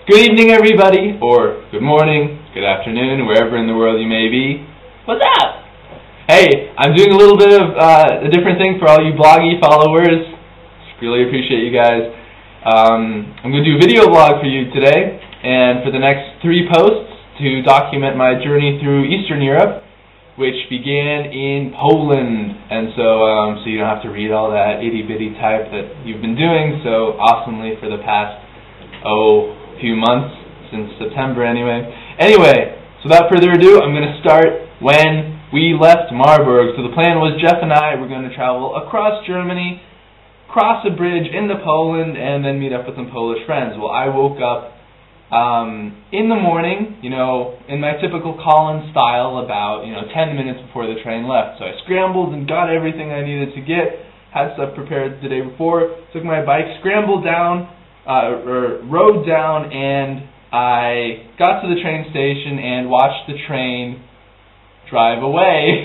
Good evening, everybody, or good morning, good afternoon, wherever in the world you may be. What's up? Hey, I'm doing a little bit of a different thing for all you bloggy followers. Really appreciate you guys. I'm going to do a video blog for you today, and for the next 3 posts to document my journey through Eastern Europe, which began in Poland. And so you don't have to read all that itty-bitty type that you've been doing so awesomely for the past, few months, since September anyway. Anyway, so without further ado, I'm going to start when we left Marburg. So the plan was Jeff and I were going to travel across Germany, cross a bridge into Poland, and then meet up with some Polish friends. Well, I woke up in the morning, in my typical Colin style, about 10 minutes before the train left. So I scrambled and got everything I needed to get, had stuff prepared the day before, took my bike, scrambled down, rode down, and I got to the train station and watched the train drive away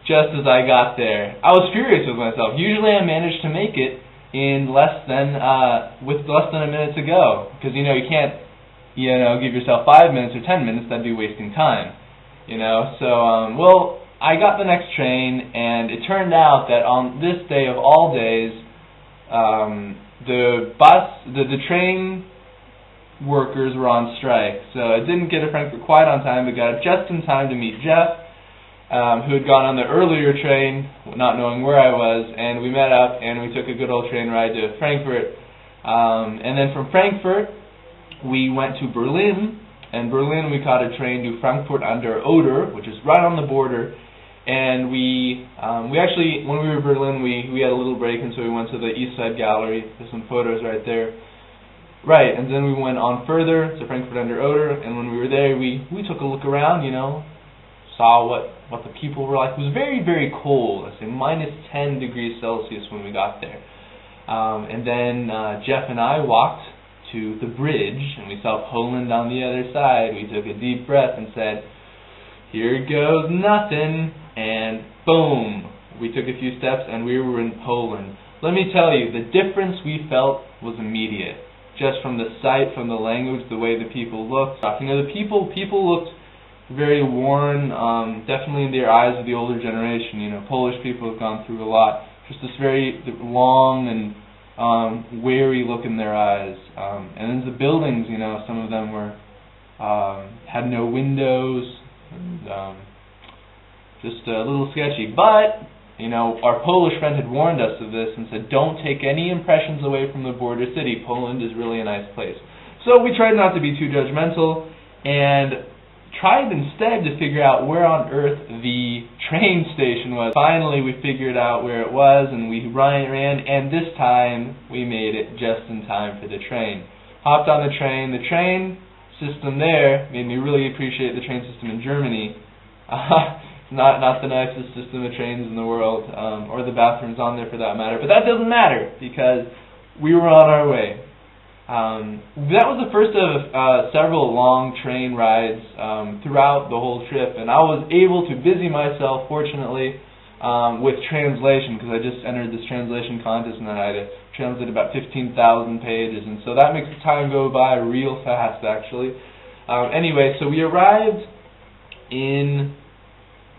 just as I got there. I was furious with myself. Usually I manage to make it in with less than a minute to go, because you can't give yourself 5 minutes or 10 minutes. That'd be wasting time. So well, I got the next train, and it turned out that on this day of all days, the train workers were on strike, so I didn't get to Frankfurt quite on time, but got just in time to meet Jeff, who had gone on the earlier train, not knowing where I was, and we met up, and we took a good old train ride to Frankfurt. And then from Frankfurt, we went to Berlin, and Berlin we caught a train to Frankfurt an der Oder, which is right on the border. And we actually, when we were in Berlin, we had a little break, and so we went to the East Side Gallery. There's some photos right there. Right, and then we went on further to Frankfurt an der Oder, and when we were there, we took a look around, saw what the people were like. It was very, very cold. I'd say minus 10 degrees Celsius when we got there. And then Jeff and I walked to the bridge, and we saw Poland on the other side. We took a deep breath and said, "Here goes nothing." And boom, we took a few steps and we were in Poland. Let me tell you, the difference we felt was immediate. Just from the sight, from the language, the way the people looked. The people looked very worn, definitely in their eyes of the older generation. Polish people have gone through a lot. Just this very long and weary look in their eyes. And then the buildings, some of them were had no windows, and just a little sketchy. But, our Polish friend had warned us of this and said, don't take any impressions away from the border city. Poland is really a nice place. So we tried not to be too judgmental, and tried instead to figure out where on earth the train station was. Finally, we figured out where it was, and we ran, and this time we made it just in time for the train. Hopped on the train. The train system there made me really appreciate the train system in Germany. Not the nicest system of trains in the world, or the bathrooms on there for that matter, but that doesn't matter because we were on our way. That was the first of several long train rides throughout the whole trip, and I was able to busy myself, fortunately, with translation, because I just entered this translation contest and I had to translate about 15,000 pages, and so that makes the time go by real fast, actually. Anyway, so we arrived in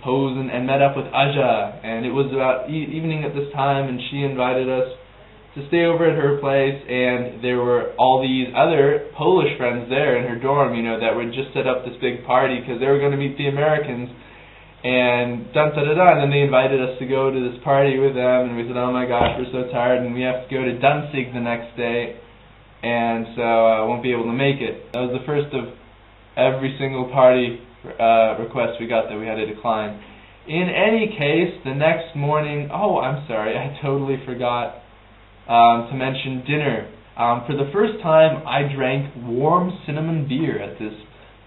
Posen and met up with Aja, and it was about evening at this time, and she invited us to stay over at her place, and there were all these other Polish friends there in her dorm, that would just set up this big party because they were going to meet the Americans, and and then they invited us to go to this party with them, and we said, oh my gosh, we're so tired, and we have to go to Danzig the next day, and so I won't be able to make it. That was the first of every single party request we got that we had to decline. In any case, the next morning, I'm sorry, I totally forgot to mention dinner. For the first time, I drank warm cinnamon beer at this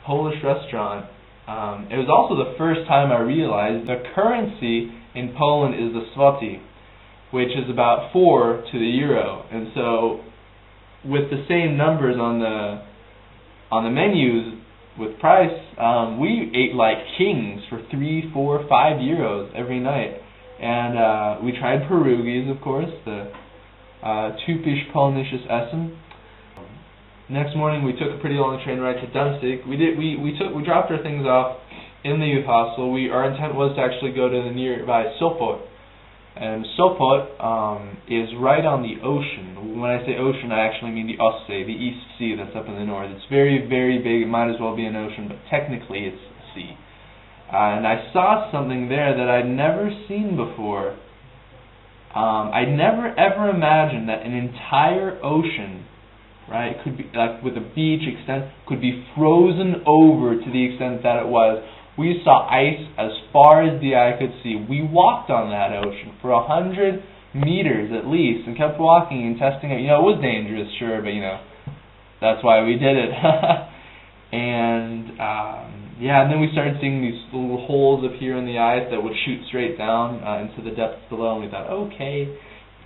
Polish restaurant. It was also the first time I realized the currency in Poland is the zloty, which is about 4 to the euro. And so, with the same numbers on the menus with price, we ate like kings for 3, 4, 5 euros every night. And we tried pierogies, of course, the typisch polnisches Essen. Next morning we took a pretty long train ride to Danzig. We dropped our things off in the youth hostel. Our intent was to actually go to the nearby Sopot. And Sopot is right on the ocean. When I say ocean, I actually mean the Ostsee, the East Sea that's up in the north. It's very, very big. It might as well be an ocean, but technically it's a sea. And I saw something there that I'd never seen before. I'd never ever imagined that an entire ocean, right, could be, like with a beach extent, could be frozen over to the extent that it was. We saw ice as far as the eye could see. We walked on that ocean for 100 meters at least, and kept walking and testing it. You know, it was dangerous, sure, but you know, that's why we did it. And and then we started seeing these little holes up here in the ice that would shoot straight down into the depths below, and we thought, okay,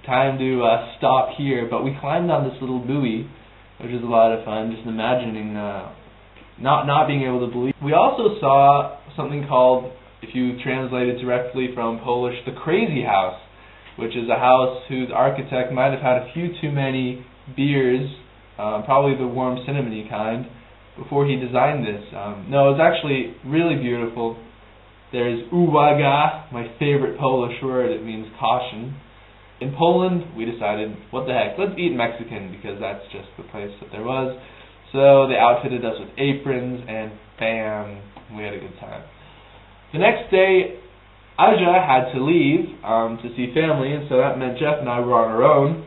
time to stop here. But we climbed on this little buoy, which was a lot of fun, just imagining not being able to believe. We also saw something called, if you translate it directly from Polish, the Crazy House, which is a house whose architect might have had a few too many beers, probably the warm cinnamony kind, before he designed this. No, it's actually really beautiful. There's uwaga, my favorite Polish word. It means caution. In Poland, we decided, what the heck, let's eat Mexican, because that's just the place that there was. So they outfitted us with aprons, and bam, we had a good time. The next day, Aja had to leave to see family, and so that meant Jeff and I were on our own,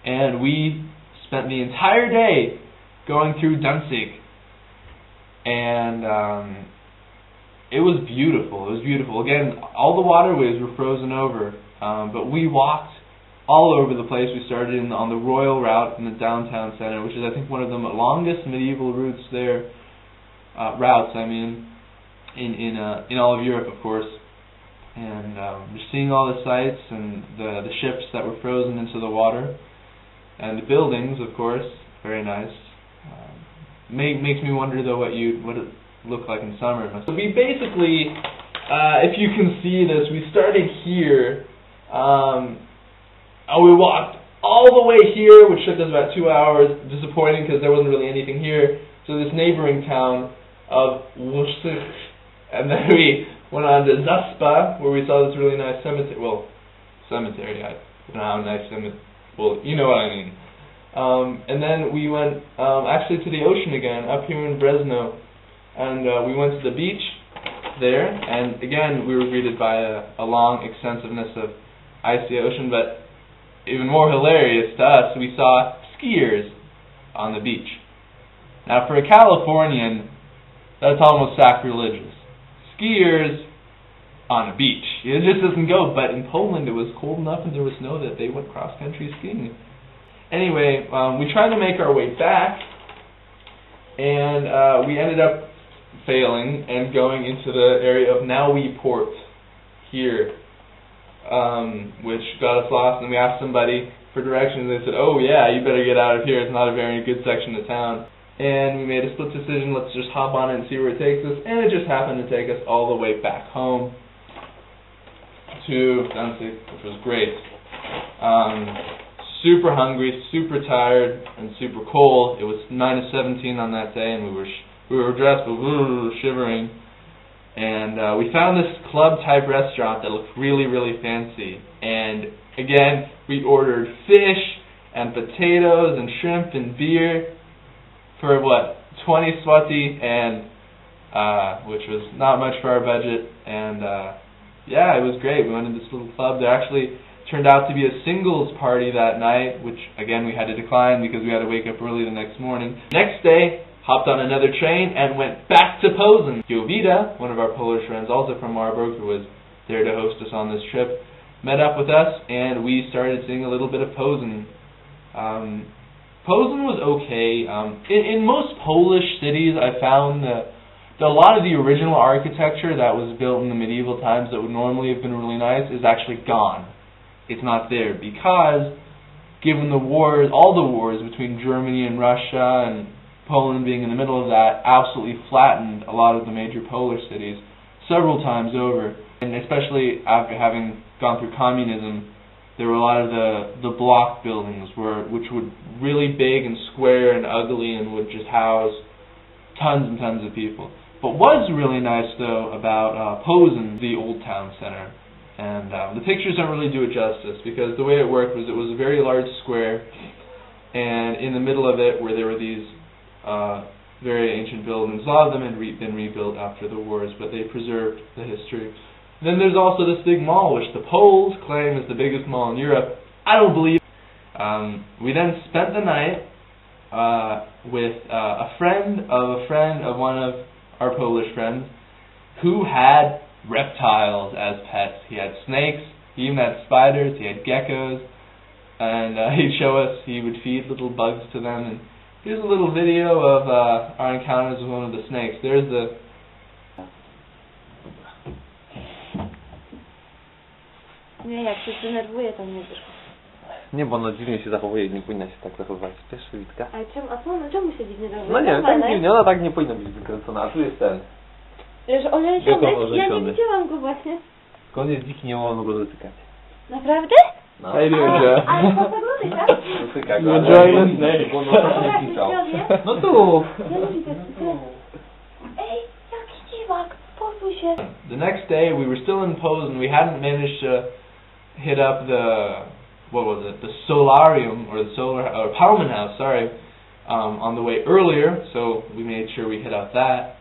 and we spent the entire day going through Danzig. And it was beautiful. It was beautiful. Again, all the waterways were frozen over, but we walked all over the place. We started on the Royal Route in the downtown center, which is, I think, one of the longest medieval routes there. In all of Europe, of course. And just seeing all the sights and the ships that were frozen into the water, and the buildings, of course, very nice. Makes me wonder though what it looked like in summer. So we basically, if you can see this, we started here. We walked all the way here, which took us about 2 hours. Disappointing because there wasn't really anything here. So this neighboring town of Włocławek, and then we went on to Zaspa, where we saw this really nice cemetery. Well, cemetery. I don't know how nice cemetery. Well, you know what I mean. And then we went actually to the ocean again, up here in Brezno, and we went to the beach there, and again we were greeted by a long extensiveness of icy ocean, but even more hilarious to us, we saw skiers on the beach. Now for a Californian, that's almost sacrilegious. Skiers on a beach. It just doesn't go, but in Poland it was cold enough and there was snow that they went cross-country skiing. Anyway, we tried to make our way back, and we ended up failing and going into the area of Nowy Port here, which got us lost, and we asked somebody for directions, and they said, oh yeah, you better get out of here, it's not a very good section of town. And we made a split decision, let's just hop on it and see where it takes us, and it just happened to take us all the way back home to Danzig, which was great. Super hungry, super tired, and super cold. It was -17 on that day, and we were dressed, but we were shivering. And we found this club-type restaurant that looked really, really fancy. And again, we ordered fish and potatoes and shrimp and beer for what, 20 zloty, and which was not much for our budget. And yeah, it was great. We went to this little club. There actually turned out to be a singles party that night, which again we had to decline because we had to wake up early the next morning. Next day, hopped on another train and went back to Posen. Jovita, one of our Polish friends, also from Marburg, who was there to host us on this trip, met up with us, and we started seeing a little bit of Posen. Posen was okay. In most Polish cities, I found that a lot of the original architecture that was built in the medieval times that would normally have been really nice is actually gone. It's not there because, given the wars, all the wars between Germany and Russia, and Poland being in the middle of that, absolutely flattened a lot of the major Polish cities several times over. And especially after having gone through communism, there were a lot of the block buildings which were really big and square and ugly and would just house tons and tons of people. But what was really nice though about Posen, the old town center, and the pictures don't really do it justice, because the way it worked was it was a very large square, and in the middle of it there were these very ancient buildings. A lot of them had been rebuilt after the wars, but they preserved the history. Then there's also this big mall, which the Poles claim is the biggest mall in Europe. I don't believe it. We then spent the night with a friend of one of our Polish friends who had reptiles as pets. He had snakes, he even had spiders, he had geckos, and he'd show us, he would feed little bugs to them. And here's a little video of our encounters with one of the snakes. There's the... Nie, jak się zdenerwuje, to nie wiesz. Nie, bo ona dziwnie się zachowuje i nie powinna się tak zachowywać. Wiesz, Witka? Ale czemu się dziwnie zachowuje? No nie wiem, tak dziwnie, ona tak nie powinna być wykręcona, a tu jest ten. Że olesiony? Ja nie widziałam go właśnie. Skąd jest dziki, nie wolno go dotykać. Naprawdę? No. Hey, dude, ale po co dotykasz? Dotyka go, Enjoy the snake. bo on nie krzyczał. No tu! Ja nie widzę. Ej, jaki dziwak, posuń się. The next day we were still in Posen. We hadn't managed to hit up the solarium, or the Parliament House, sorry, on the way earlier, so we made sure we hit up that,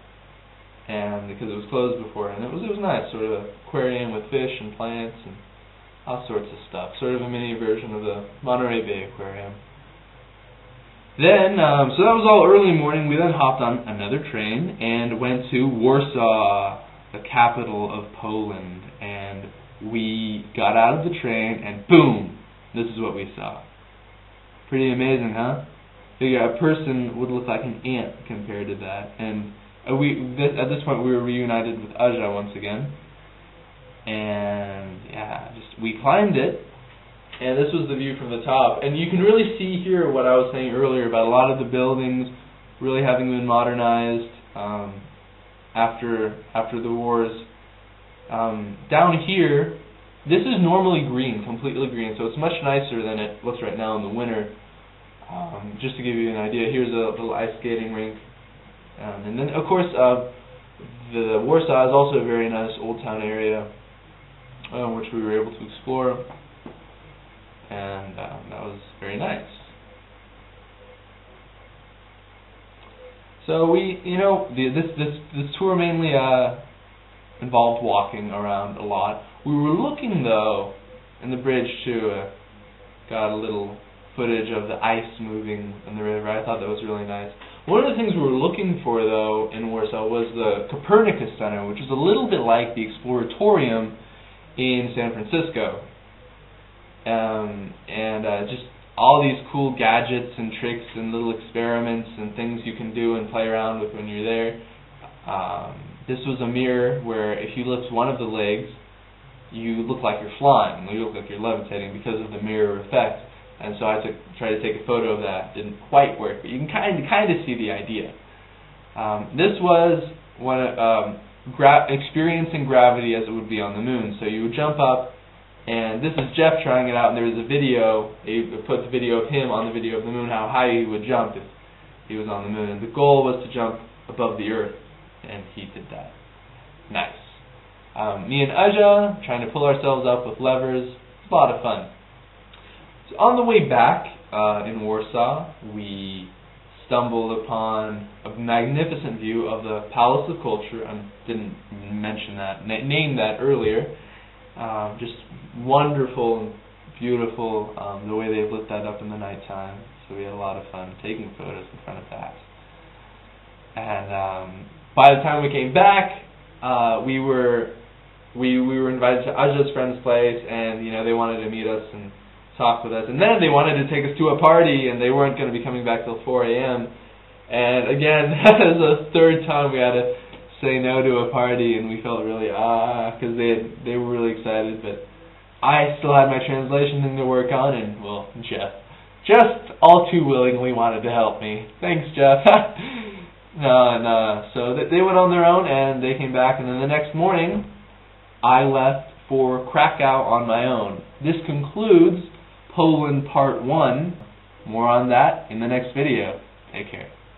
and because it was closed before, and it was nice, sort of an aquarium with fish and plants and all sorts of stuff, sort of a mini version of the Monterey Bay Aquarium. Then, so that was all early morning. We then hopped on another train and went to Warsaw, the capital of Poland, and we got out of the train and boom, this is what we saw. Pretty amazing, huh? Figure a person would look like an ant compared to that. And at this point we were reunited with Aja once again. And yeah, we climbed it, and this was the view from the top. And you can really see here what I was saying earlier about a lot of the buildings really having been modernized after the wars. Down here, this is normally green, completely green, so it's much nicer than it looks right now in the winter. Just to give you an idea, here's a little ice skating rink. And then, of course, the Warsaw is also a very nice old town area, which we were able to explore, and that was very nice. So this tour mainly involved walking around a lot. We were looking, though, in the bridge too. Got a little footage of the ice moving in the river. I thought that was really nice. One of the things we were looking for, though, in Warsaw was the Copernicus Center, which is a little bit like the Exploratorium in San Francisco. Just all these cool gadgets and tricks and little experiments and things you can do and play around with when you're there. This was a mirror where if you lift one of the legs, you look like you're flying, you look like you're levitating because of the mirror effect. And so I tried to take a photo of that. Didn't quite work, but you can kind of see the idea. This was experiencing gravity as it would be on the moon. So you would jump up, and this is Jeff trying it out, and there was a video. He put the video of him on the video of the moon, how high he would jump if he was on the moon. And the goal was to jump above the Earth, and he did that. Nice. Me and Aja trying to pull ourselves up with levers. It's a lot of fun. So on the way back in Warsaw, we stumbled upon a magnificent view of the Palace of Culture. I didn't mention that, name that earlier. Just wonderful and beautiful, the way they've lit that up in the nighttime. So we had a lot of fun taking photos in front of that. And by the time we came back, we were invited to Aja's friend's place, and they wanted to meet us and talk with us. And then they wanted to take us to a party, and they weren't going to be coming back till 4 a.m. And again, that was the third time we had to say no to a party, and we felt really because they were really excited, but I still had my translation thing to work on, and well, Jeff just all too willingly wanted to help me. Thanks, Jeff. So they went on their own, and they came back, and then the next morning I left for Krakow on my own. This concludes Poland Part 1. More on that in the next video. Take care.